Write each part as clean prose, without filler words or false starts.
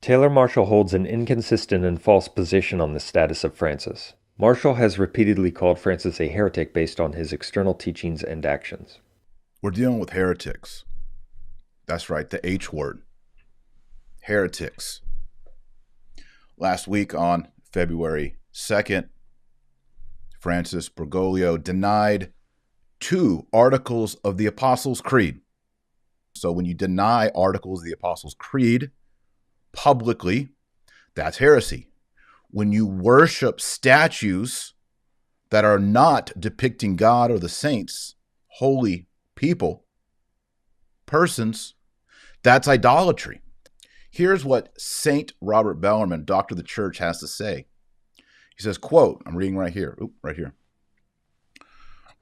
Taylor Marshall holds an inconsistent and false position on the status of Francis. Marshall has repeatedly called Francis a heretic based on his external teachings and actions. We're dealing with heretics. That's right, the H word. Heretics. Last week on February 2nd, Francis Bergoglio denied 2 articles of the Apostles' Creed. So when you deny articles of the Apostles' Creed publicly, that's heresy. When you worship statues that are not depicting God or the saints, holy people, persons, that's idolatry. Here's what Saint Robert Bellarmine, Doctor of the Church, has to say. He says, quote, I'm reading right here. Right here.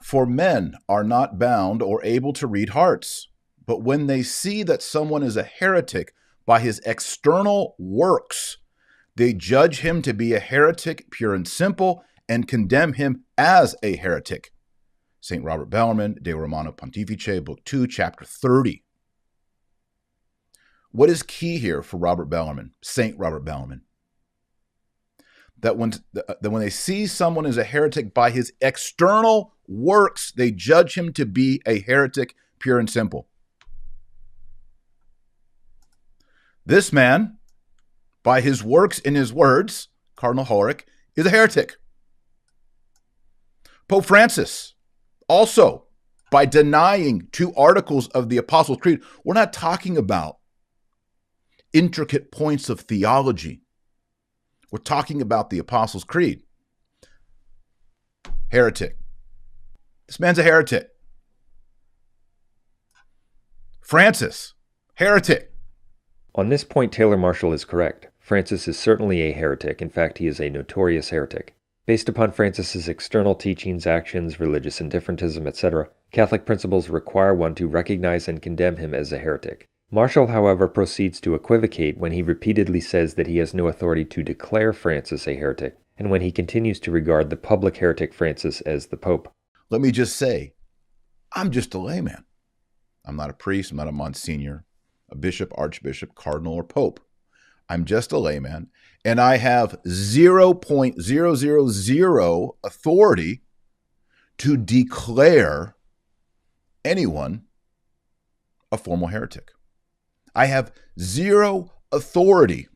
For men are not bound or able to read hearts, but when they see that someone is a heretic by his external works, they judge him to be a heretic, pure and simple, and condemn him as a heretic. St. Robert Bellarmine, De Romano Pontifice, Book 2, Chapter 30. What is key here for Robert Bellarmine, St. Robert Bellarmine? That when they see someone as a heretic by his external works, they judge him to be a heretic, pure and simple. This man, by his works in his words, Cardinal Horek, is a heretic. Pope Francis, also, by denying 2 articles of the Apostles' Creed, we're not talking about intricate points of theology. We're talking about the Apostles' Creed. Heretic. This man's a heretic. Francis, heretic. On this point, Taylor Marshall is correct. Francis is certainly a heretic. In fact, he is a notorious heretic. Based upon Francis's external teachings, actions, religious indifferentism, etc., Catholic principles require one to recognize and condemn him as a heretic. Marshall, however, proceeds to equivocate when he repeatedly says that he has no authority to declare Francis a heretic, and when he continues to regard the public heretic Francis as the Pope. Let me just say, I'm just a layman. I'm not a priest, I'm not a Monsignor, a bishop, archbishop, cardinal, or pope. I'm just a layman, and I have 0.000 authority to declare anyone a formal heretic. I have 0 authority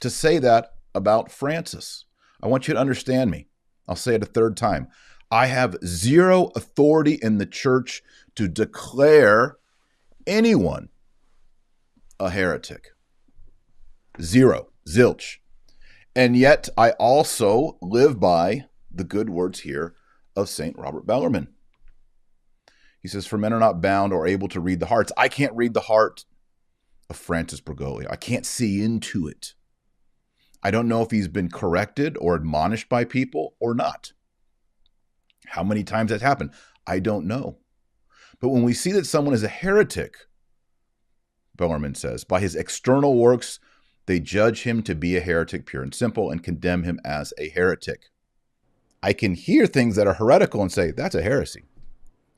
to say that about Francis. I want you to understand me. I'll say it a 3rd time. I have 0 authority in the church to declare anyone a heretic. 0. Zilch. And yet I also live by the good words here of St. Robert Bellarmine. He says, for men are not bound or able to read the hearts. I can't read the heart of Francis Bergoglio. I can't see into it. I don't know if he's been corrected or admonished by people or not. How many times that's happened, I don't know. But when we see that someone is a heretic, Bellarmine says, by his external works, they judge him to be a heretic, pure and simple, and condemn him as a heretic. I can hear things that are heretical and say, that's a heresy.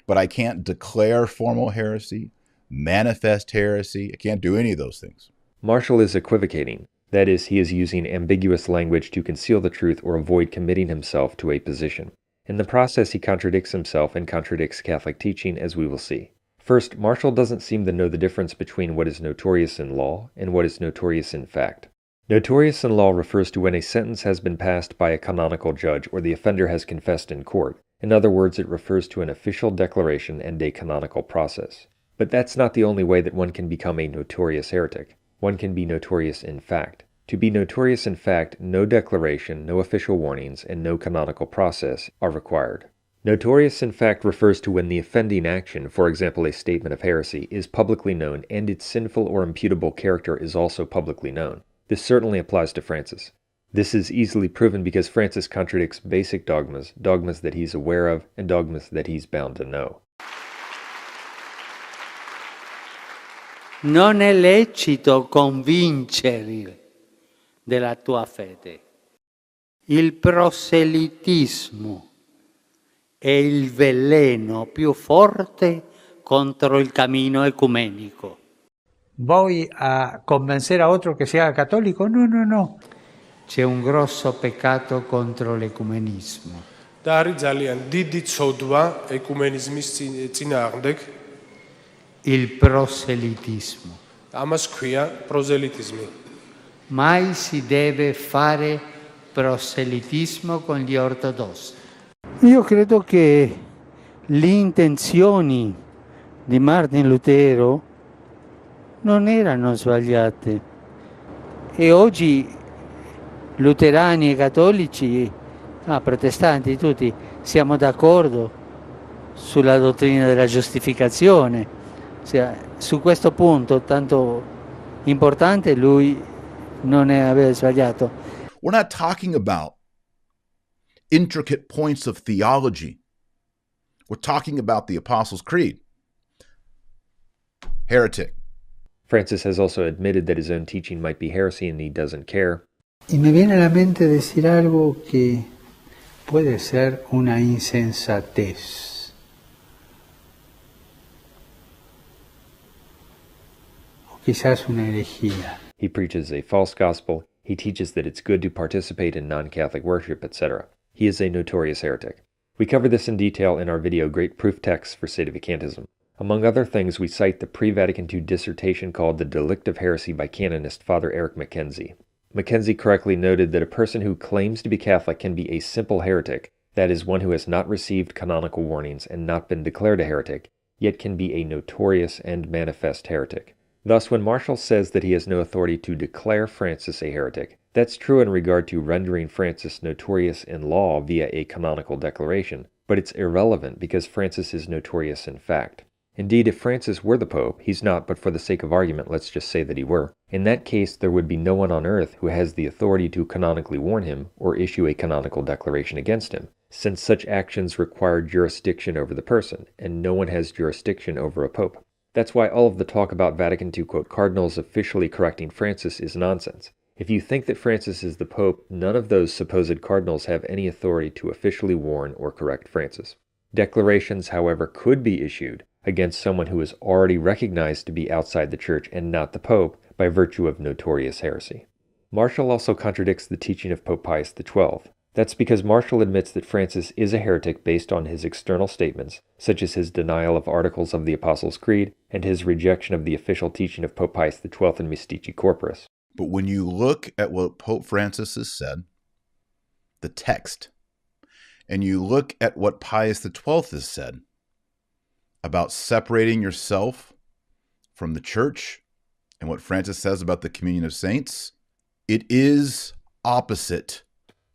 But I can't declare formal heresy, manifest heresy. I can't do any of those things. Marshall is equivocating. That is, he is using ambiguous language to conceal the truth or avoid committing himself to a position. In the process, he contradicts himself and contradicts Catholic teaching, as we will see. First, Marshall doesn't seem to know the difference between what is notorious in law and what is notorious in fact. Notorious in law refers to when a sentence has been passed by a canonical judge or the offender has confessed in court. In other words, it refers to an official declaration and a canonical process. But that's not the only way that one can become a notorious heretic. One can be notorious in fact. To be notorious in fact, no declaration, no official warnings, and no canonical process are required. Notorious in fact refers to when the offending action, for example a statement of heresy, is publicly known and its sinful or imputable character is also publicly known. This certainly applies to Francis. This is easily proven because Francis contradicts basic dogmas, dogmas that he's aware of, and dogmas that he's bound to know. Non è lecito convincere della tua fede. Il proselitismo è il veleno più forte contro il cammino ecumenico. voy a convencer a otro que se haga católico. No, no, no. C'è un grosso peccato contro l'ecumenismo. და არის ძალიან დიდი ცოდვა ეკუმენიზმის წინააღმდეგ. Il proselitismo. ამას ქვია პროზელიტიზმი. Mai si deve fare proselitismo con gli ortodossi. Io credo che le intenzioni di Martin Lutero non erano sbagliate e oggi luterani e cattolici, protestanti tutti, siamo d'accordo sulla dottrina della giustificazione. Su questo punto tanto importante lui non aveva sbagliato. We're not talking about intricate points of theology. We're talking about the Apostles' Creed. Heretic. Francis has also admitted that his own teaching might be heresy and he doesn't care. Y me viene a la mente decir algo que puede ser una insensatez. O quizás una herejía. He preaches a false gospel. He teaches that it's good to participate in non-Catholic worship, etc. He is a notorious heretic. We cover this in detail in our video Great Proof Texts for Sedevacantism. Among other things, we cite the pre-Vatican II dissertation called The Delict of Heresy by canonist Father Eric Mackenzie. Mackenzie correctly noted that a person who claims to be Catholic can be a simple heretic, that is, one who has not received canonical warnings and not been declared a heretic, yet can be a notorious and manifest heretic. Thus, when Marshall says that he has no authority to declare Francis a heretic, that's true in regard to rendering Francis notorious in law via a canonical declaration, but it's irrelevant because Francis is notorious in fact. Indeed, if Francis were the Pope, he's not, but for the sake of argument, let's just say that he were. In that case, there would be no one on earth who has the authority to canonically warn him or issue a canonical declaration against him, since such actions require jurisdiction over the person, and no one has jurisdiction over a Pope. That's why all of the talk about Vatican II, quote, cardinals officially correcting Francis is nonsense. If you think that Francis is the Pope, none of those supposed cardinals have any authority to officially warn or correct Francis. Declarations, however, could be issued against someone who is already recognized to be outside the Church and not the Pope by virtue of notorious heresy. Marshall also contradicts the teaching of Pope Pius XII. That's because Marshall admits that Francis is a heretic based on his external statements, such as his denial of articles of the Apostles' Creed and his rejection of the official teaching of Pope Pius XII in Mystici Corporis. But when you look at what Pope Francis has said, the text, and you look at what Pius XII has said about separating yourself from the Church and what Francis says about the communion of saints, it is opposite.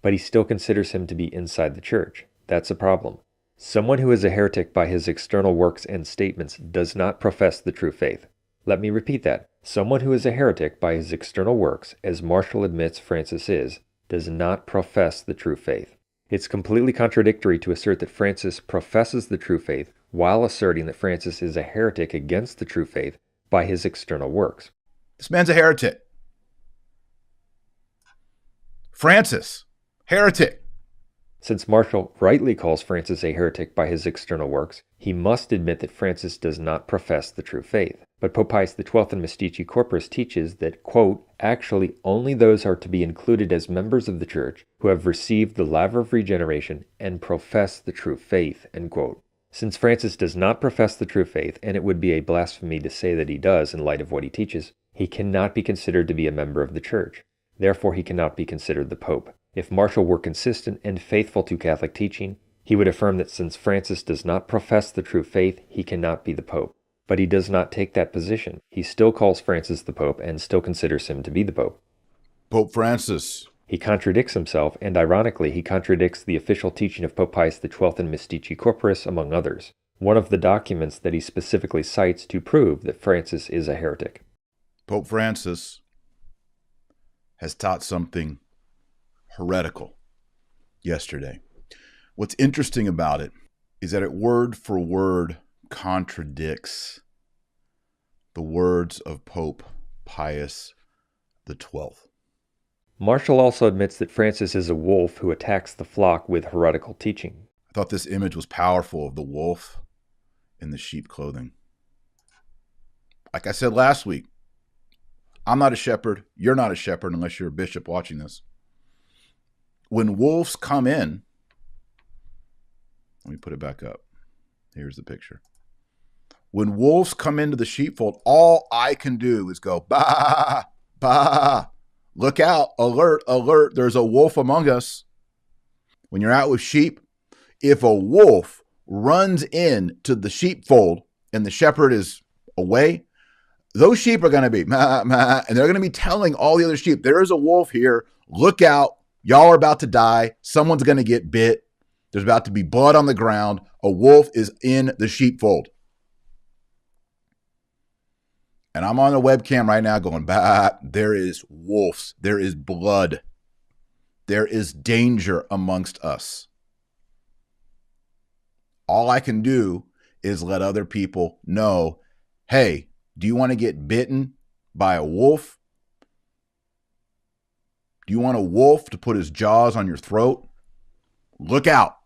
But he still considers him to be inside the Church. That's a problem. Someone who is a heretic by his external works and statements does not profess the true faith. Let me repeat that. Someone who is a heretic by his external works, as Marshall admits Francis is, does not profess the true faith. It's completely contradictory to assert that Francis professes the true faith while asserting that Francis is a heretic against the true faith by his external works. This man's a heretic. Francis, heretic. Since Marshall rightly calls Francis a heretic by his external works, he must admit that Francis does not profess the true faith. But Pope Pius XII in Mystici Corporis teaches that, quote, actually only those are to be included as members of the Church who have received the laver of regeneration and profess the true faith, end quote. Since Francis does not profess the true faith, and it would be a blasphemy to say that he does in light of what he teaches, he cannot be considered to be a member of the Church. Therefore, he cannot be considered the Pope. If Marshall were consistent and faithful to Catholic teaching, he would affirm that since Francis does not profess the true faith, he cannot be the Pope. But he does not take that position. He still calls Francis the Pope and still considers him to be the Pope. Pope Francis. He contradicts himself, and ironically, he contradicts the official teaching of Pope Pius XII in Mystici Corporis, among others, one of the documents that he specifically cites to prove that Francis is a heretic. Pope Francis has taught something heretical yesterday. What's interesting about it is that it word for word contradicts the words of Pope Pius XII. Marshall also admits that Francis is a wolf who attacks the flock with heretical teaching. I thought this image was powerful of the wolf in the sheep clothing. Like I said last week, I'm not a shepherd. You're not a shepherd unless you're a bishop watching this. When wolves come in, let me put it back up. Here's the picture. When wolves come into the sheepfold, all I can do is go, bah, bah, look out, alert, alert, there's a wolf among us. When you're out with sheep, if a wolf runs into the sheepfold and the shepherd is away, those sheep are going to be, mah, mah, and they're going to be telling all the other sheep, there's a wolf here, look out, y'all are about to die, someone's going to get bit, there's about to be blood on the ground, a wolf is in the sheepfold. And I'm on the webcam right now going, bah, there is wolves, there is blood, there is danger amongst us. All I can do is let other people know, hey, do you want to get bitten by a wolf? Do you want a wolf to put his jaws on your throat? Look out.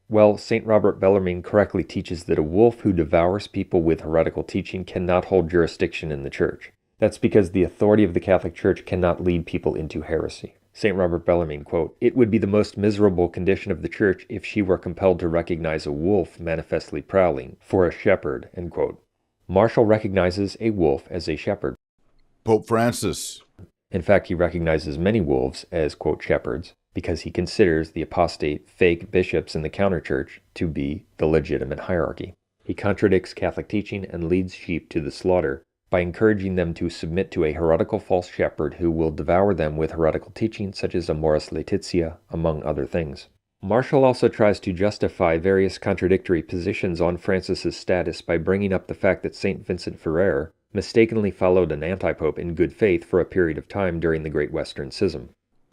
Well, St. Robert Bellarmine correctly teaches that a wolf who devours people with heretical teaching cannot hold jurisdiction in the Church. That's because the authority of the Catholic Church cannot lead people into heresy. St. Robert Bellarmine, quote, "It would be the most miserable condition of the Church if she were compelled to recognize a wolf manifestly prowling for a shepherd," end quote. Marshall recognizes a wolf as a shepherd. Pope Francis. In fact, he recognizes many wolves as, quote, shepherds, because he considers the apostate, fake bishops in the counterchurch to be the legitimate hierarchy. He contradicts Catholic teaching and leads sheep to the slaughter by encouraging them to submit to a heretical false shepherd who will devour them with heretical teaching such as Amoris Laetitia, among other things. Marshall also tries to justify various contradictory positions on Francis's status by bringing up the fact that St. Vincent Ferrer mistakenly followed an antipope in good faith for a period of time during the Great Western Schism.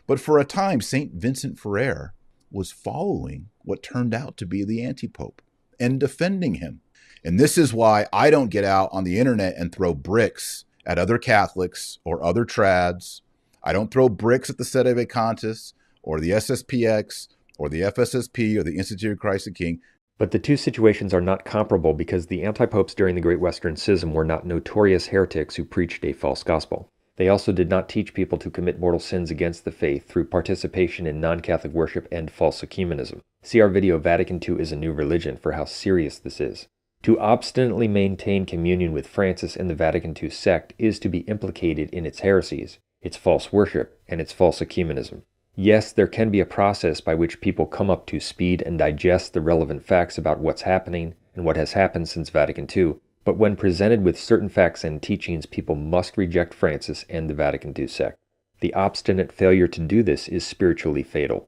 But for a time, St. Vincent Ferrer was following what turned out to be the antipope and defending him. And this is why I don't get out on the internet and throw bricks at other Catholics or other trads. I don't throw bricks at the Sede Vacantis or the SSPX or the FSSP or the Institute of Christ the King. But the two situations are not comparable because the antipopes during the Great Western Schism were not notorious heretics who preached a false gospel. They also did not teach people to commit mortal sins against the faith through participation in non-Catholic worship and false ecumenism. See our video, Vatican II is a New Religion, for how serious this is. To obstinately maintain communion with Francis and the Vatican II sect is to be implicated in its heresies, its false worship, and its false ecumenism. Yes, there can be a process by which people come up to speed and digest the relevant facts about what's happening and what has happened since Vatican II, but when presented with certain facts and teachings, people must reject Francis and the Vatican II sect. The obstinate failure to do this is spiritually fatal.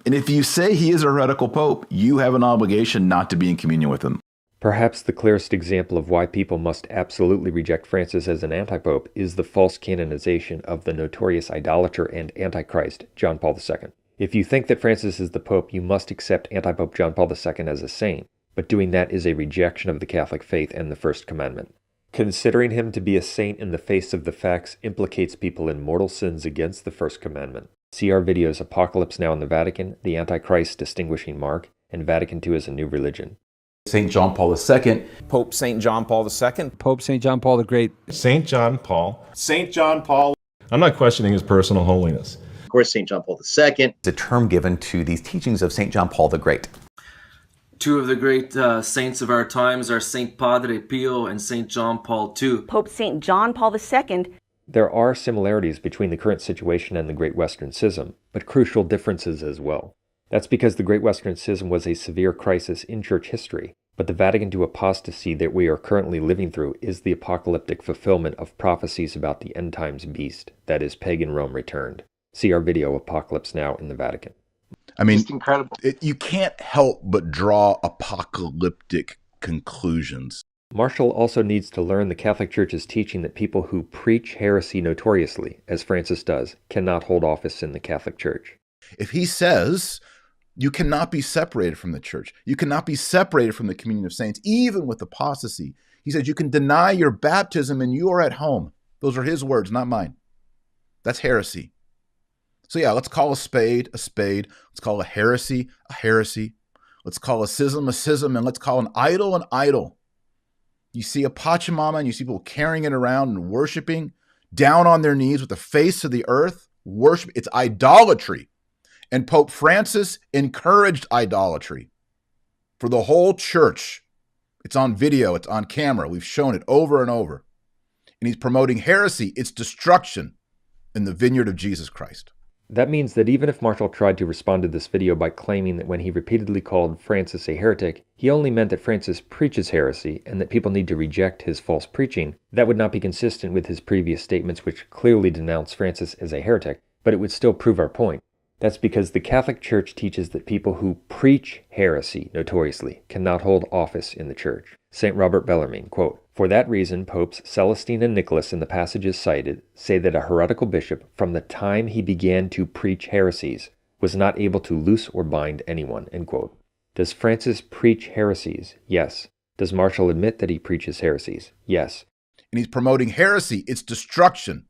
And if you say he is a heretical pope, you have an obligation not to be in communion with him. Perhaps the clearest example of why people must absolutely reject Francis as an antipope is the false canonization of the notorious idolater and antichrist, John Paul II. If you think that Francis is the pope, you must accept antipope John Paul II as a saint, but doing that is a rejection of the Catholic faith and the First Commandment. Considering him to be a saint in the face of the facts implicates people in mortal sins against the First Commandment. See our videos Apocalypse Now in the Vatican, the Antichrist Distinguishing Mark, and Vatican II is a New Religion. St. John Paul II. Pope St. John Paul II. Pope St. John Paul the Great. St. John Paul. St. John Paul. I'm not questioning his personal holiness. Of course, St. John Paul II. It's a term given to these teachings of St. John Paul the Great. Two of the great saints of our times are St. Padre Pio and St. John Paul II. Pope St. John Paul II. There are similarities between the current situation and the Great Western Schism, but crucial differences as well. That's because the Great Western Schism was a severe crisis in church history, but the Vatican II apostasy that we are currently living through is the apocalyptic fulfillment of prophecies about the end times beast, that is, pagan Rome returned. See our video, Apocalypse Now in the Vatican. I mean, It's incredible. you can't help but draw apocalyptic conclusions. Marshall also needs to learn the Catholic Church's teaching that people who preach heresy notoriously, as Francis does, cannot hold office in the Catholic Church. If he says you cannot be separated from the church, you cannot be separated from the communion of saints, even with apostasy, he says you can deny your baptism and you are at home. Those are his words, not mine. That's heresy. So yeah, let's call a spade a spade. Let's call a heresy a heresy. Let's call a schism, and let's call an idol an idol. You see a Pachamama and you see people carrying it around and worshiping. down on their knees with the face to the earth, worship. It's idolatry. And Pope Francis encouraged idolatry for the whole church. It's on video, it's on camera. We've shown it over and over. And he's promoting heresy, its destruction in the vineyard of Jesus Christ. That means that even if Marshall tried to respond to this video by claiming that when he repeatedly called Francis a heretic, he only meant that Francis preaches heresy and that people need to reject his false preaching, that would not be consistent with his previous statements which clearly denounce Francis as a heretic, but it would still prove our point. That's because the Catholic Church teaches that people who preach heresy, notoriously, cannot hold office in the Church. St. Robert Bellarmine, quote, "For that reason, Popes Celestine and Nicholas in the passages cited say that a heretical bishop, from the time he began to preach heresies, was not able to loose or bind anyone," end quote. Does Francis preach heresies? Yes. Does Marshall admit that he preaches heresies? Yes. And he's promoting heresy, its destruction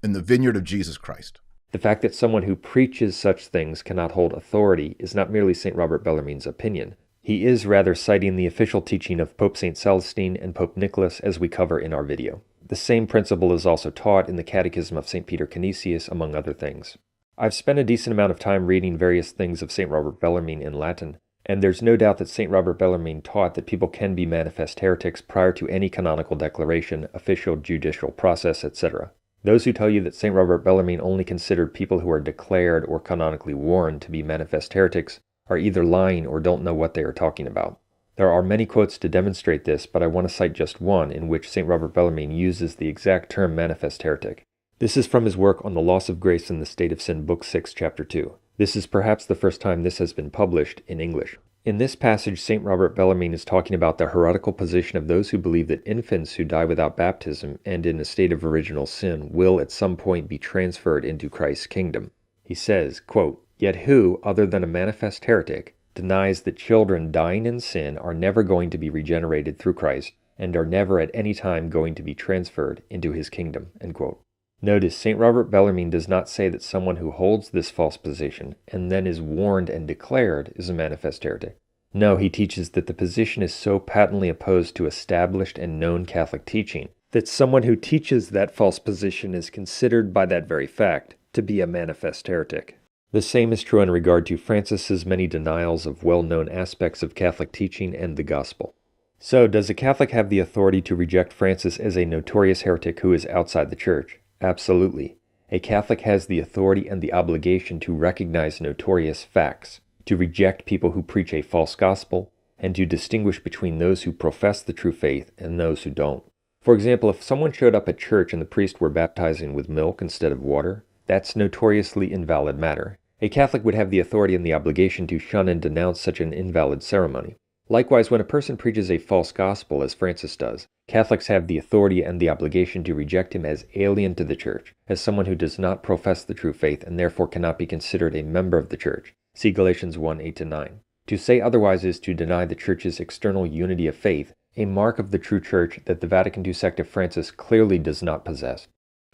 in the vineyard of Jesus Christ. The fact that someone who preaches such things cannot hold authority is not merely St. Robert Bellarmine's opinion. He is rather citing the official teaching of Pope St. Celestine and Pope Nicholas, as we cover in our video. The same principle is also taught in the Catechism of St. Peter Canisius, among other things. I've spent a decent amount of time reading various things of St. Robert Bellarmine in Latin, and there's no doubt that St. Robert Bellarmine taught that people can be manifest heretics prior to any canonical declaration, official judicial process, etc. Those who tell you that St. Robert Bellarmine only considered people who are declared or canonically warned to be manifest heretics are either lying or don't know what they are talking about. There are many quotes to demonstrate this, but I want to cite just one in which St. Robert Bellarmine uses the exact term manifest heretic. This is from his work on the Loss of Grace in the State of Sin, Book 6, Chapter 2. This is perhaps the first time this has been published in English. In this passage, St. Robert Bellarmine is talking about the heretical position of those who believe that infants who die without baptism and in a state of original sin will at some point be transferred into Christ's kingdom. He says, quote, "Yet who, other than a manifest heretic, denies that children dying in sin are never going to be regenerated through Christ and are never at any time going to be transferred into his kingdom," end quote. Notice, St. Robert Bellarmine does not say that someone who holds this false position and then is warned and declared is a manifest heretic. No, he teaches that the position is so patently opposed to established and known Catholic teaching that someone who teaches that false position is considered by that very fact to be a manifest heretic. The same is true in regard to Francis's many denials of well-known aspects of Catholic teaching and the gospel. So, does a Catholic have the authority to reject Francis as a notorious heretic who is outside the Church? Absolutely. A Catholic has the authority and the obligation to recognize notorious facts, to reject people who preach a false gospel, and to distinguish between those who profess the true faith and those who don't. For example, if someone showed up at church and the priest were baptizing with milk instead of water, that's notoriously invalid matter. A Catholic would have the authority and the obligation to shun and denounce such an invalid ceremony. Likewise, when a person preaches a false gospel, as Francis does, Catholics have the authority and the obligation to reject him as alien to the Church, as someone who does not profess the true faith and therefore cannot be considered a member of the Church. See Galatians 1, 8-9. To say otherwise is to deny the Church's external unity of faith, a mark of the true Church that the Vatican II sect of Francis clearly does not possess.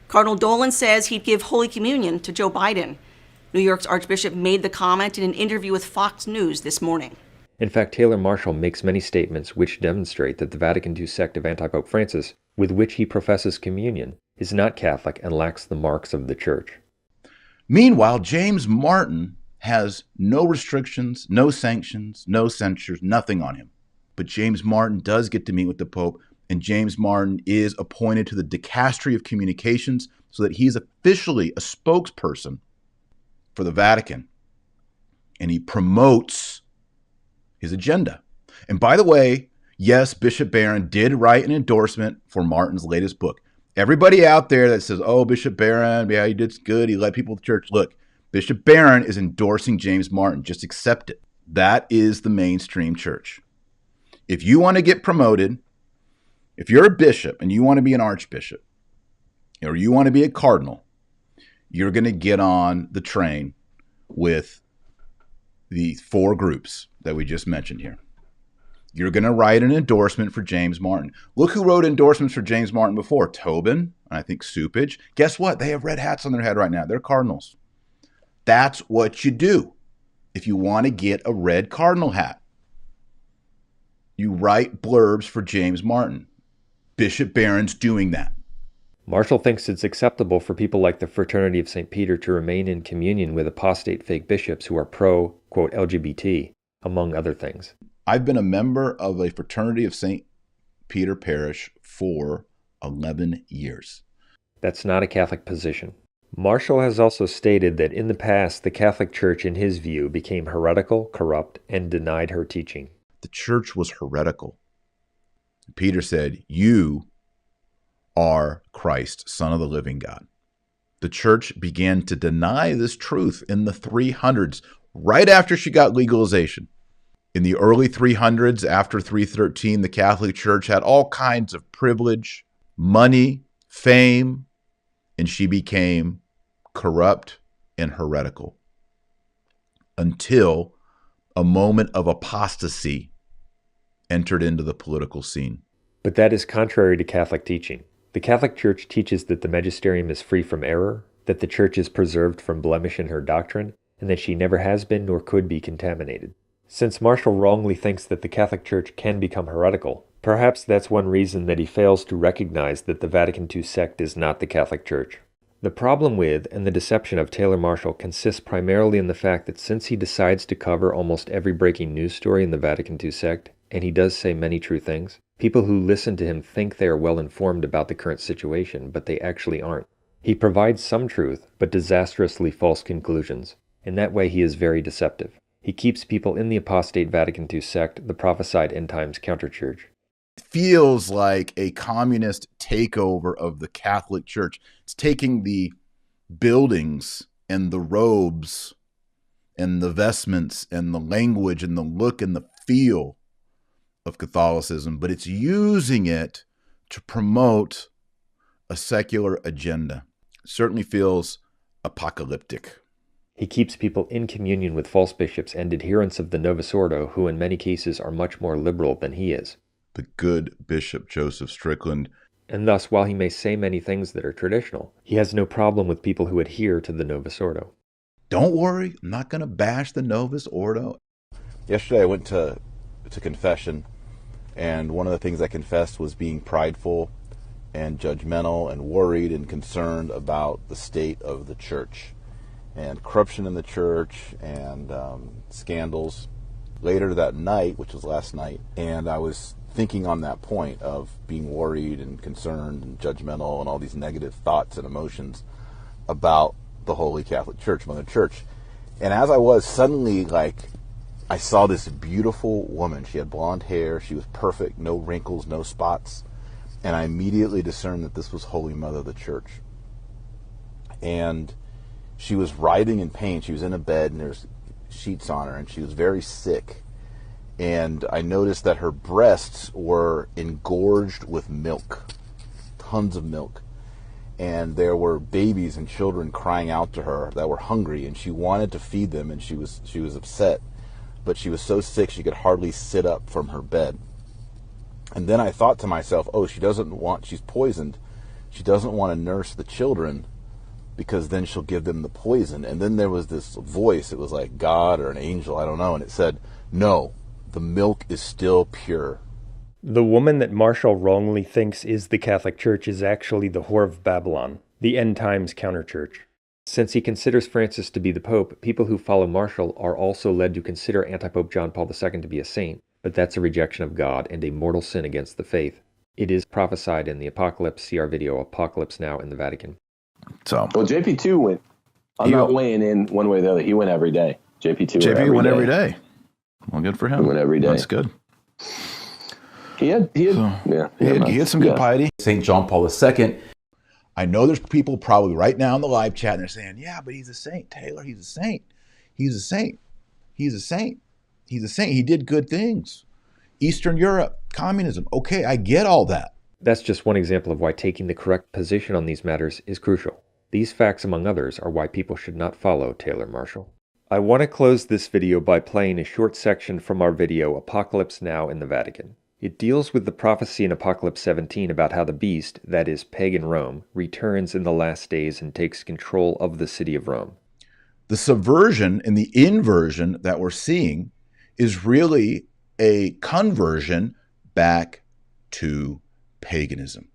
Cardinal Dolan says he'd give Holy Communion to Joe Biden. New York's Archbishop made the comment in an interview with Fox News this morning. In fact, Taylor Marshall makes many statements which demonstrate that the Vatican II sect of Anti-Pope Francis, with which he professes communion, is not Catholic and lacks the marks of the Church. Meanwhile, James Martin has no restrictions, no sanctions, no censures, nothing on him. But James Martin does get to meet with the Pope, and James Martin is appointed to the Dicastery of Communications so that he's officially a spokesperson for the Vatican. And he promotes his agenda. And by the way, yes, Bishop Barron did write an endorsement for Martin's latest book. Everybody out there that says, oh, Bishop Barron, yeah, he did good, he led people to church. Look, Bishop Barron is endorsing James Martin. Just accept it. That is the mainstream church. If you want to get promoted, if you're a bishop and you want to be an archbishop, or you want to be a cardinal, you're going to get on the train with the four groups that we just mentioned here. You're going to write an endorsement for James Martin. Look who wrote endorsements for James Martin before. Tobin, and I think Supage. Guess what? They have red hats on their head right now. They're cardinals. That's what you do if you want to get a red cardinal hat. You write blurbs for James Martin. Bishop Barron's doing that. Marshall thinks it's acceptable for people like the Fraternity of St. Peter to remain in communion with apostate fake bishops who are pro, quote, LGBT, among other things. I've been a member of a Fraternity of St. Peter Parish for 11 years. That's not a Catholic position. Marshall has also stated that in the past, the Catholic Church, in his view, became heretical, corrupt, and denied her teaching. The church was heretical. Peter said, "You are Christ, Son of the living God." The church began to deny this truth in the 300s, right after she got legalization. In the early 300s, after 313, the Catholic Church had all kinds of privilege, money, fame, and she became corrupt and heretical until a moment of apostasy entered into the political scene. But that is contrary to Catholic teaching. The Catholic Church teaches that the magisterium is free from error, that the Church is preserved from blemish in her doctrine, and that she never has been nor could be contaminated. Since Marshall wrongly thinks that the Catholic Church can become heretical, perhaps that's one reason that he fails to recognize that the Vatican II sect is not the Catholic Church. The problem with and the deception of Taylor Marshall consists primarily in the fact that since he decides to cover almost every breaking news story in the Vatican II sect, and he does say many true things, people who listen to him think they are well informed about the current situation, but they actually aren't. He provides some truth, but disastrously false conclusions. In that way, he is very deceptive. He keeps people in the apostate Vatican II sect, the prophesied end times counterchurch. Feels like a communist takeover of the Catholic Church. It's taking the buildings and the robes and the vestments and the language and the look and the feel of Catholicism, but it's using it to promote a secular agenda. It certainly feels apocalyptic. He keeps people in communion with false bishops and adherents of the Novus Ordo, who in many cases are much more liberal than he is. The good Bishop Joseph Strickland. And thus, while he may say many things that are traditional, he has no problem with people who adhere to the Novus Ordo. Don't worry, I'm not going to bash the Novus Ordo. Yesterday I went to confession, and one of the things I confessed was being prideful and judgmental and worried and concerned about the state of the church and corruption in the church and scandals. Later that night, which was last night, and I was thinking on that point of being worried and concerned and judgmental and all these negative thoughts and emotions about the Holy Catholic Church, Mother Church. And as I was, suddenly, I saw this beautiful woman. She had blonde hair. She was perfect, no wrinkles, no spots. And I immediately discerned that this was Holy Mother of the Church. And she was writhing in pain. She was in a bed, and there's sheets on her, and she was very sick. And I noticed that her breasts were engorged with milk, tons of milk. And there were babies and children crying out to her that were hungry, and she wanted to feed them, and she was upset. But she was so sick she could hardly sit up from her bed. And then I thought to myself, she's poisoned. She doesn't want to nurse the children because then she'll give them the poison. And then there was this voice, it was like God or an angel, I don't know, and it said, no, the milk is still pure. The woman that Marshall wrongly thinks is the Catholic Church is actually the Whore of Babylon, the end times counterchurch. Since he considers Francis to be the Pope, people who follow Marshall are also led to consider Antipope John Paul II to be a saint, but that's a rejection of God and a mortal sin against the faith. It is prophesied in the Apocalypse. See our video, Apocalypse Now in the Vatican. Well, JP2 went. I'm not weighing in one way or the other. He went every day. JP2 went every day. Well, good for him. He went every day. That's good. He had some good piety. St. John Paul II. I know there's people probably right now in the live chat and they're saying, yeah, but he's a saint, Taylor. He's a saint. He's a saint. He's a saint. He's a saint. He did good things. Eastern Europe, communism. Okay, I get all that. That's just one example of why taking the correct position on these matters is crucial. These facts, among others, are why people should not follow Taylor Marshall. I want to close this video by playing a short section from our video, Apocalypse Now in the Vatican. It deals with the prophecy in Apocalypse 17 about how the beast, that is, pagan Rome, returns in the last days and takes control of the city of Rome. The subversion and the inversion that we're seeing is really a conversion back to paganism.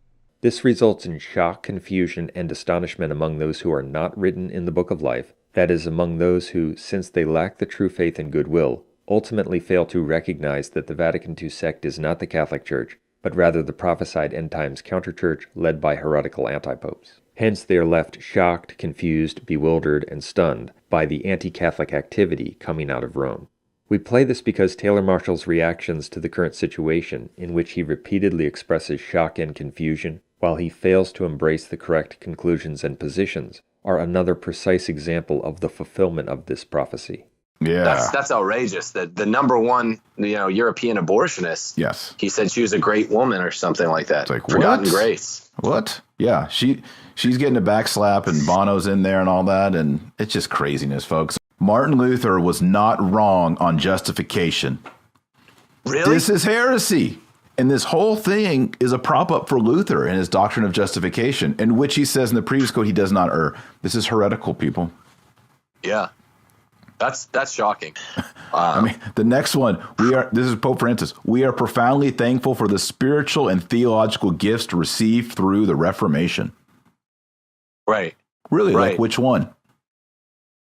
This results in shock, confusion, and astonishment among those who are not written in the Book of Life, that is, among those who, since they lack the true faith and goodwill, ultimately fail to recognize that the Vatican II sect is not the Catholic Church, but rather the prophesied end-times counterchurch led by heretical antipopes. Hence they are left shocked, confused, bewildered, and stunned by the anti-Catholic activity coming out of Rome. We play this because Taylor Marshall's reactions to the current situation, in which he repeatedly expresses shock and confusion, while he fails to embrace the correct conclusions and positions, are another precise example of the fulfillment of this prophecy. Yeah. That's outrageous. That the number one, European abortionist. Yes. He said she was a great woman or something like that. It's like, Forgotten what? grace. What? Yeah, she's getting a backslap and Bono's in there and all that, and it's just craziness, folks. Martin Luther was not wrong on justification. Really? This is heresy. And this whole thing is a prop up for Luther and his doctrine of justification, in which he says in the previous quote, he does not err. This is heretical, people. Yeah. That's shocking. I mean, the next one, this is Pope Francis. We are profoundly thankful for the spiritual and theological gifts received through the Reformation. Right. Really? Right. Like which one?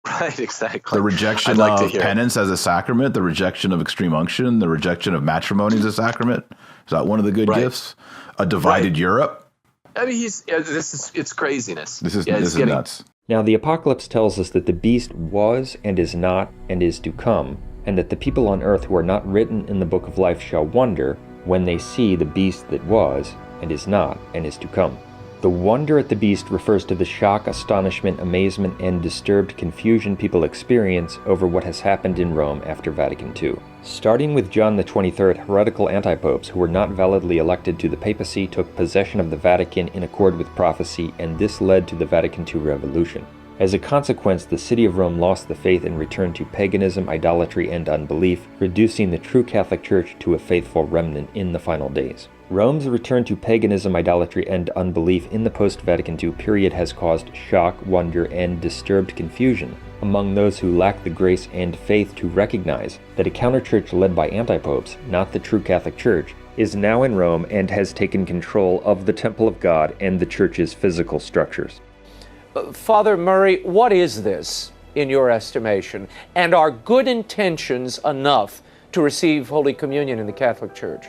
Right, exactly. The rejection of penance as a sacrament, the rejection of extreme unction, the rejection of matrimony as a sacrament. Is that one of the good gifts? A divided Europe. I mean, it's craziness. This is nuts. Now the Apocalypse tells us that the beast was and is not and is to come, and that the people on earth who are not written in the book of life shall wonder when they see the beast that was and is not and is to come. The wonder at the beast refers to the shock, astonishment, amazement, and disturbed confusion people experience over what has happened in Rome after Vatican II. Starting with John the 23rd, heretical antipopes who were not validly elected to the papacy took possession of the Vatican in accord with prophecy, and this led to the Vatican II revolution. As a consequence, the city of Rome lost the faith and returned to paganism, idolatry, and unbelief, reducing the true Catholic Church to a faithful remnant in the final days. Rome's return to paganism, idolatry, and unbelief in the post-Vatican II period has caused shock, wonder, and disturbed confusion among those who lack the grace and faith to recognize that a counterchurch led by antipopes, not the true Catholic Church, is now in Rome and has taken control of the temple of God and the Church's physical structures. Father Murray, what is this, in your estimation? And are good intentions enough to receive Holy Communion in the Catholic Church?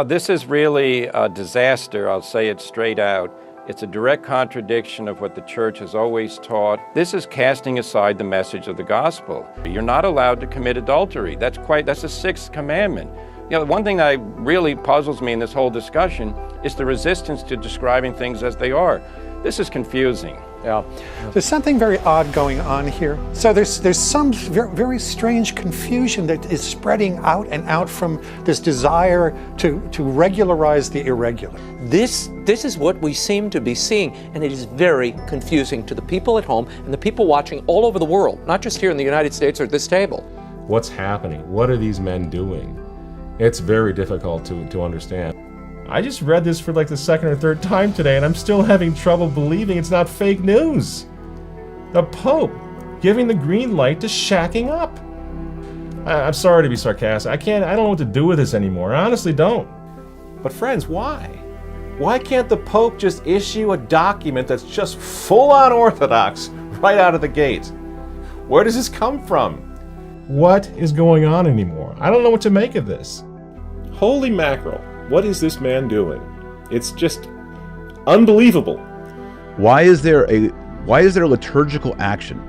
This is really a disaster, I'll say it straight out. It's a direct contradiction of what the Church has always taught. This is casting aside the message of the gospel. You're not allowed to commit adultery. That's the sixth commandment. You know, one thing that really puzzles me in this whole discussion is the resistance to describing things as they are. This is confusing. Yeah. There's something very odd going on here. So there's some very strange confusion that is spreading out and out from this desire to regularize the irregular. This is what we seem to be seeing, and it is very confusing to the people at home and the people watching all over the world, not just here in the United States or at this table. What's happening? What are these men doing? It's very difficult to understand. I just read this for like the second or third time today, and I'm still having trouble believing it's not fake news. The Pope giving the green light to shacking up. I'm sorry to be sarcastic. I don't know what to do with this anymore. I honestly don't. But friends, why? Why can't the Pope just issue a document that's just full-on orthodox right out of the gate? Where does this come from? What is going on anymore? I don't know what to make of this. Holy mackerel. What is this man doing? It's just unbelievable. Why is there liturgical action?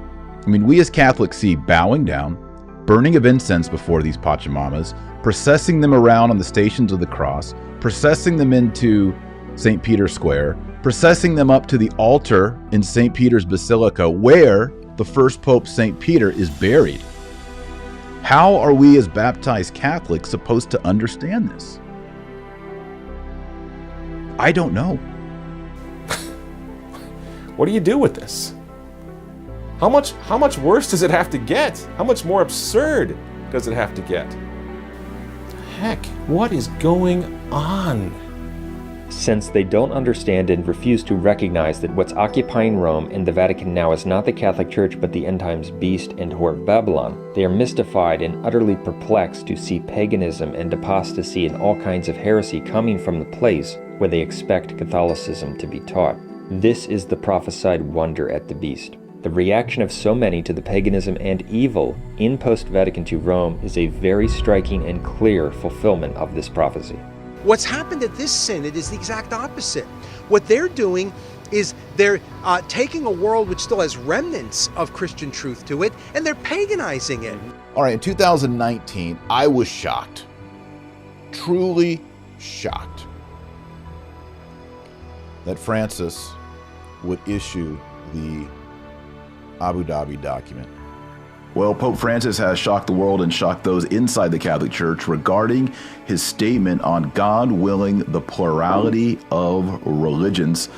I mean, we as Catholics see bowing down, burning of incense before these Pachamamas, processing them around on the Stations of the Cross, processing them into St. Peter's Square, processing them up to the altar in St. Peter's Basilica, where the first Pope, St. Peter, is buried. How are we as baptized Catholics supposed to understand this? I don't know. What do you do with this? How much worse does it have to get? How much more absurd does it have to get? Heck, what is going on? Since they don't understand and refuse to recognize that what's occupying Rome and the Vatican now is not the Catholic Church but the end times beast and whore of Babylon, they are mystified and utterly perplexed to see paganism and apostasy and all kinds of heresy coming from the place where they expect Catholicism to be taught. This is the prophesied wonder at the beast. The reaction of so many to the paganism and evil in post-Vatican II Rome is a very striking and clear fulfillment of this prophecy. What's happened at this synod is the exact opposite. What they're doing is they're taking a world which still has remnants of Christian truth to it, and they're paganizing it. All right, in 2019, I was shocked, truly shocked, that Francis would issue the Abu Dhabi document. Well, Pope Francis has shocked the world and shocked those inside the Catholic Church regarding his statement on God willing the plurality of religions.